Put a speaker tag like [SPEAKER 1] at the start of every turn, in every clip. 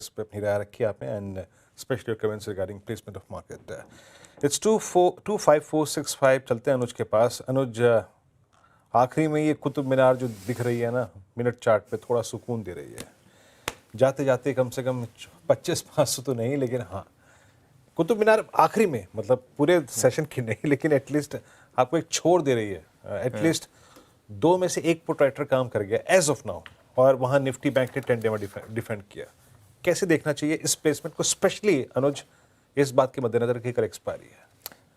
[SPEAKER 1] इस पे अपनी राय रखी आपने and specially comments regarding placement of market. It's 25465। चलते हैं अनुज के पास। अनुज, आखिरी में ये कुतुब मीनार जो दिख रही है ना मिनट चार्ट पे, थोड़ा सुकून दे रही है। जाते जाते कम से कम 2500 तो नहीं, लेकिन हाँ कुतुब मीनार आखिरी में, मतलब पूरे सेशन की नहीं, लेकिन एटलीस्ट आपको एक छोड़ दे रही है। एटलीस्ट दो में से एक प्रोट्रैक्टर काम कर गया एज ऑफ नाउ, और वहाँ निफ्टी बैंक ने 10 डे में डिफेंड किया। कैसे देखना चाहिए इस प्लेसमेंट को, स्पेशली अनुज इस बात के मद्देनजर की कर एक्सपायरी है?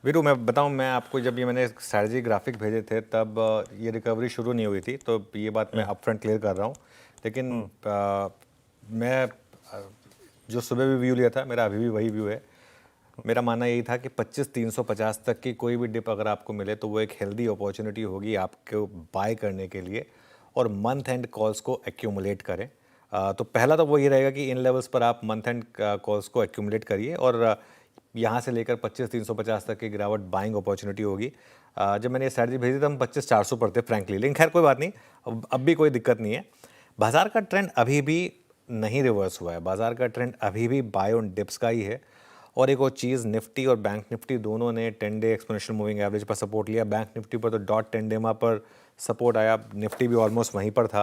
[SPEAKER 2] वीरू, मैं बताऊं, मैं आपको जब ये मैंने स्ट्रैटेजी ग्राफिक भेजे थे तब ये रिकवरी शुरू नहीं हुई थी, तो ये बात मैं अपफ्रंट क्लियर कर रहा हूँ। लेकिन मैं जो सुबह भी व्यू लिया था, मेरा अभी भी वही व्यू है। मेरा मानना यही था कि 25,350 तक की कोई भी डिप अगर आपको मिले तो वो एक हेल्दी अपॉर्चुनिटी होगी आपको बाय करने के लिए, और मंथ एंड कॉल्स को एक्यूमुलेट करें। तो पहला तो वो ये रहेगा कि इन लेवल्स पर आप मंथ एंड कॉल्स को एक्यूमुलेट करिए, और यहाँ से लेकर 25,350 तक की गिरावट बाइंग अपॉर्चुनिटी होगी। जब मैंने ये स्ट्रैटेजी भेजी तो हम 25,400 पर थे फ्रैंकली, लेकिन खैर कोई बात नहीं, अब भी कोई दिक्कत नहीं है। बाजार का ट्रेंड अभी भी नहीं रिवर्स हुआ है, बाजार का ट्रेंड अभी भी बाय ऑन डिप्स का ही है। और एक और चीज़, निफ्टी और बैंक निफ्टी दोनों ने 10 डे एक्सपोनेंशियल मूविंग एवरेज पर सपोर्ट लिया। बैंक निफ्टी पर तो डॉट 10 डे पर सपोर्ट आया, निफ्टी भी ऑलमोस्ट वहीं पर था,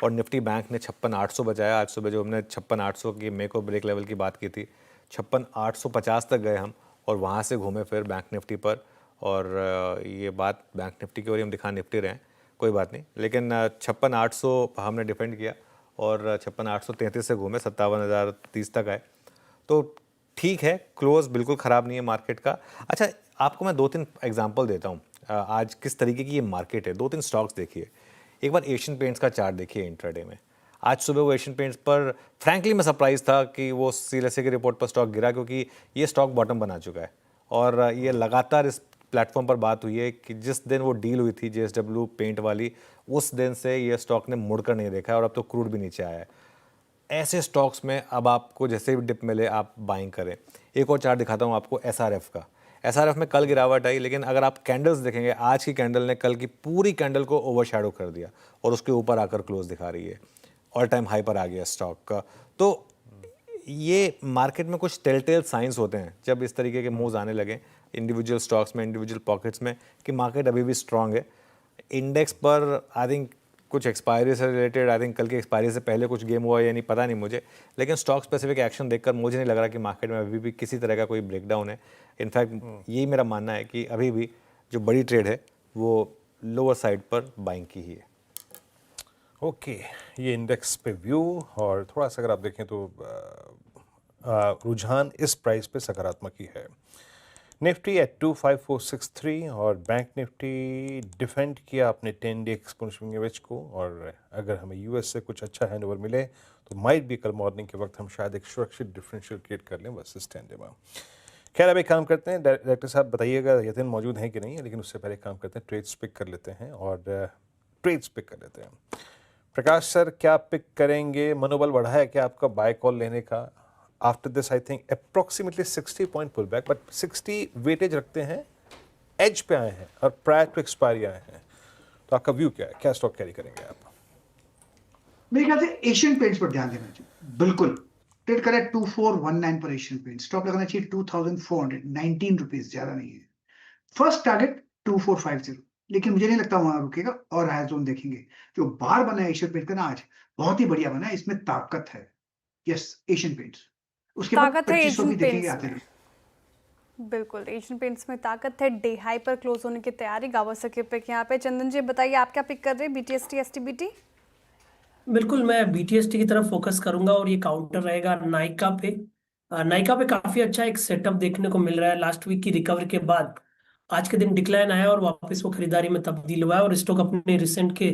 [SPEAKER 2] और निफ्टी बैंक ने 56,800 बचाया। आज सुबह जो हमने 56,800 की मेक और ब्रेक लेवल की बात की थी, 56,850 तक गए हम, और वहाँ से घूमे फिर बैंक निफ्टी पर। और ये बात बैंक निफ्टी की ओर हम दिखा निफ्टी रहे हैं, कोई बात नहीं, लेकिन 56,800 हमने डिफेंड किया, और 56,833 से घूमे 57,030 तक आए। तो ठीक है, क्लोज बिल्कुल ख़राब नहीं है मार्केट का। अच्छा, आपको मैं 2-3 एग्जांपल देता हूँ आज किस तरीके की ये मार्केट है। 2-3 स्टॉक्स देखिए। एक बार एशियन पेंट्स का चार्ट देखिए इंट्राडे में। आज सुबह वो एशियन पेंट्स पर फ्रैंकली मैं सरप्राइज था कि वो सीएलएसए की रिपोर्ट पर स्टॉक गिरा, क्योंकि ये स्टॉक बॉटम बना चुका है। और ये लगातार इस प्लेटफॉर्म पर बात हुई है कि जिस दिन वो डील हुई थी जेएसडब्ल्यू पेंट वाली, उस दिन से ये स्टॉक ने मुड़कर नहीं देखा है, और अब तो क्रूड भी नीचे आया है। ऐसे स्टॉक्स में अब आपको जैसे भी डिप मिले आप बाइंग करें। एक और चार्ट दिखाता हूँ आपको एसआरएफ का। एसआरएफ में कल गिरावट आई, लेकिन अगर आप कैंडल्स देखेंगे, आज की कैंडल ने कल की पूरी कैंडल को ओवरशैडो कर दिया, और उसके ऊपर आकर क्लोज दिखा रही है। ऑल टाइम हाई पर आ गया स्टॉक का। तो ये मार्केट में कुछ टेलटेल साइंस होते हैं जब इस तरीके के मूव्स आने लगे इंडिविजुअल स्टॉक्स में, इंडिविजुअल पॉकेट्स में, कि मार्केट अभी भी स्ट्रांग है। इंडेक्स पर आई थिंक कुछ एक्सपायरी से रिलेटेड, आई थिंक कल की एक्सपायरी से पहले कुछ गेम हुआ या नहीं पता नहीं मुझे, लेकिन स्टॉक स्पेसिफिक एक्शन देखकर मुझे नहीं लग रहा कि मार्केट में अभी भी किसी तरह का कोई ब्रेकडाउन है। इनफैक्ट यही मेरा मानना है कि अभी भी जो बड़ी ट्रेड है वो लोअर साइड पर बाइंग की ही है।
[SPEAKER 1] ओके, ये इंडेक्स पे व्यू, और थोड़ा सा अगर आप देखें तो रुझान इस प्राइस पे सकारात्मक ही है। निफ्टी एट 25463, और बैंक निफ्टी डिफेंड किया अपने 10 डे एक्सपोनेंशियल एवरेज को। और अगर हमें यूएस से कुछ अच्छा हैंडओवर मिले तो माइट भी कल मॉर्निंग के वक्त हम शायद एक सुरक्षित डिफरेंशियल क्रिएट कर लें वर्सेस 10 डे में। खैर, अब एक काम करते हैं, डायरेक्टर साहब बताइएगा यतिन मौजूद हैं कि नहीं है, लेकिन उससे पहले एक काम करते हैं, ट्रेड्स पिक कर लेते हैं, और ट्रेड्स पिक कर लेते हैं। प्रकाश सर, क्या पिक करेंगे? मनोबल बढ़ा है क्या आपका बाय कॉल लेने का? After this I think approximately 60 point pull back, but 60 weightage रखते हैं, एज पे आए हैं और प्रायर टू एक्सपायरी आए हैं, तो आपका व्यू क्या है? क्या स्टॉक कैरी करेंगे आप?
[SPEAKER 3] मेरे ख्याल से एशियन पेंट्स पर ध्यान देना चाहिए। बिल्कुल ट्रेड करें 2419 पर एशियन पेंट्स, स्टॉप लगाना चाहिए 2419 रुपीज, ज्यादा नहीं है। फर्स्ट टारगेट 2450, लेकिन मुझे नहीं लगता वहां रुकेगा, और हाई जोन देखेंगे। जो बार बना है एशियन पेंट का ना आज, बहुत ही बढ़िया बना है, इसमें ताकत है। Yes, Asian paints. उसके बाद
[SPEAKER 4] ताकत है
[SPEAKER 3] 2500 भी
[SPEAKER 4] एशियन
[SPEAKER 3] देखेंगे
[SPEAKER 4] पेंट्स
[SPEAKER 3] आते
[SPEAKER 4] में।
[SPEAKER 3] हुए।
[SPEAKER 4] बिल्कुल, एशियन पेंट्स में ताकत है। डे हाई पर क्लोज होने की तैयारी, गावस्कर पिक यहाँ पे। चंदन जी बताइए, आप क्या पिक कर रहे हैं? BTST, STBT?
[SPEAKER 5] बिल्कुल, मैं बीटीएसटी की तरफ फोकस करूंगा, और ये काउंटर रहेगा नाइका पे। नाइका पे काफी अच्छा एक सेटअप देखने को मिल रहा है। लास्ट वीक की रिकवरी के बाद आज के दिन डिक्लाइन आया, और वापस वो खरीदारी में तब्दील हुआ है, और स्टॉक अपने रिसेंट के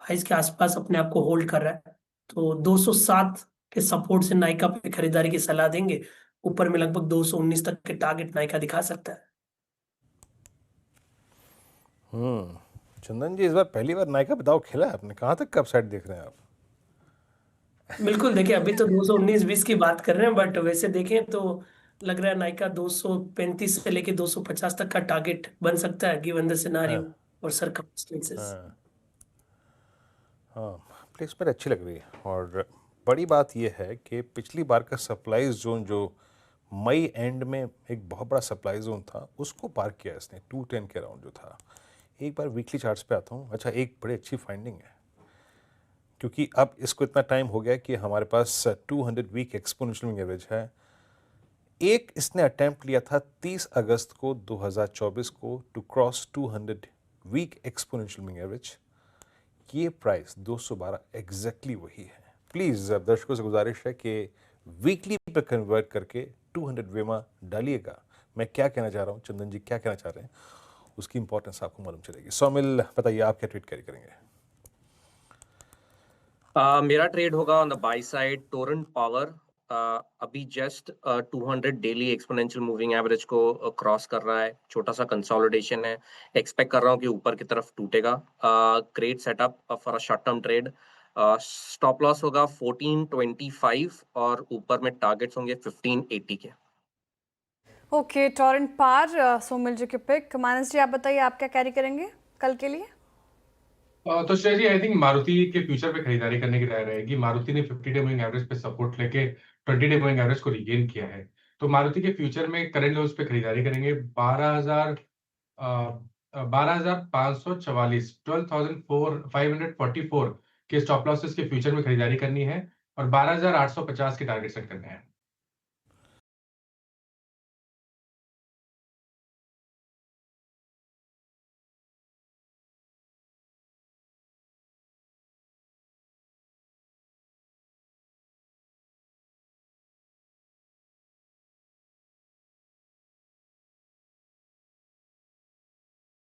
[SPEAKER 5] हाइज के आसपास अपने आप को होल्ड कर रहा है। तो 207 के सपोर्ट से नाइका पे खरीदारी की सलाह देंगे। ऊपर में लगभग 219 तक के टारगेट नाइका दिखा सकता है।
[SPEAKER 1] चंदन जी, इस बार पहली बार नाइका पे दाव खेला है आपने, कहाँ तक का अपसाइड देख रहे हैं आप?
[SPEAKER 5] बिल्कुल, देखिए अभी तो 219-20 की बात कर रहे हैं, बट वैसे देखें तो लग रहा है नाइका 235 से लेके 250 तक का टारगेट बन सकता है, गिवन द सिनेरियो और सर्कमस्टेंसेस।
[SPEAKER 1] हाँ, प्लेसमेंट अच्छी लग रही है, और बड़ी बात यह है कि पिछली बार का सप्लाई जोन जो मई एंड में एक बहुत बड़ा सप्लाई जोन था उसको पार किया इसने 210 के अराउंड जो था। एक बार वीकली चार्ट्स पे आता हूँ। अच्छा, एक बड़ी अच्छी फाइंडिंग है क्योंकि अब इसको इतना टाइम हो गया कि हमारे पास 200 वीक एक्सपोनेंशियल एवरेज है। एक इसने अटेम्प्ट लिया था 30 अगस्त को 2024 को to cross 200 week exponential average. ये प्राइस 212 एग्जैक्टली वही है। प्लीज़ दर्शकों से गुजारिश है कि वीकली पर कन्वर्ट करके 200 वेमा डालिएगा। मैं क्या कहना चाह रहा हूँ, चंदन जी क्या कहना चाह रहे हैं, उसकी इंपॉर्टेंस आपको मालूम चलेगी। सौमिल बताइए, आप क्या ट्वीट कैरी करेंगे?
[SPEAKER 6] मेरा ट्रेड होगा on the buy side Torrent Power. अभी just 200 daily exponential moving average को क्रॉस कर रहा है, छोटा सा कंसोलिडेशन है, एक्सपेक्ट कर रहा हूँ कि ऊपर की तरफ टूटेगा। Great setup for a short term trade. Stop loss होगा 1425 और ऊपर में टारगेट्स होंगे 1580 के।
[SPEAKER 4] ओके, टोरेंट पार सोमिल जी के पिक। मानस जी आप बताइए, आप क्या कैरी करेंगे कल के लिए?
[SPEAKER 7] तो श्रेया जी, आई थिंक मारुति के फ्यूचर पे खरीदारी करने की राय रहेगी। मारुति ने 50 डे मूविंग एवरेज पे सपोर्ट लेके 20 डे मूविंग एवरेज को रिगेन किया है, तो मारुति के फ्यूचर में करंट लेवल्स पे खरीदारी करेंगे। 12,544 12,544 के स्टॉप लॉसेस के फ्यूचर में खरीदारी करनी है और 12,850 के टारगेट सेट करने हैं।